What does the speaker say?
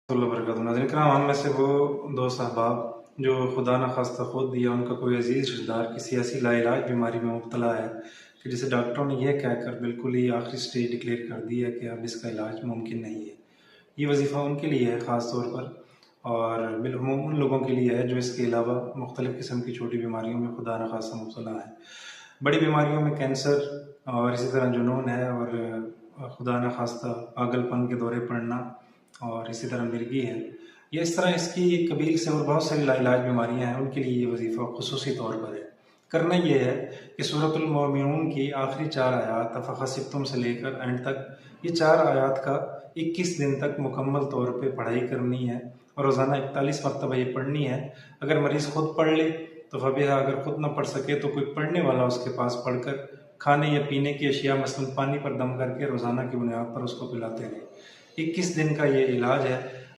नाज़रीन कराम, हम में से वो दो साहबाब जो खुदा न खास्ता खुद या उनका कोई अजीज़ रिश्तेदार किसी ऐसी लाइलाज बीमारी में मुब्तला है कि जिसे डॉक्टरों ने यह कहकर बिल्कुल ही आखिरी स्टेज डिक्लेयर कर दी है कि अब इसका इलाज मुमकिन नहीं है। ये वजीफ़ा उनके लिए है ख़ास तौर पर, और बिलअमूम उन लोगों के लिए है जो इसके अलावा मुख्तलिफ़ किस्म की छोटी बीमारियों में खुदा न खास्ता मुब्तला है। बड़ी बीमारियों में कैंसर और इसी तरह जुनून है, और खुदा न खास्ता पागलपन के दौरे पड़ना और इसी तरह मिर्गी है। ये इस तरह इसकी कबील से और बहुत सारी लाइलाज बीमारियां हैं, उनके लिए ये वजीफ़ा खुसूसी तौर पर है। करना ये है कि सूरतुल मोमिनून की आखिरी 4 आयात अफ़हसिब्तुम से लेकर एंड तक, ये 4 आयात का 21 दिन तक मुकम्मल तौर पे पढ़ाई करनी है और रोज़ाना 41 मरतबा ये पढ़नी है। अगर मरीज़ खुद पढ़ ले तो फ़बिहा, अगर खुद न पढ़ सके तो कोई पढ़ने वाला उसके पास पढ़कर खाने या पीने की अशिया मसलन पानी पर दम करके रोज़ाना की बुनियाद पर उसको पिलाते रहे। 21 दिन का ये इलाज है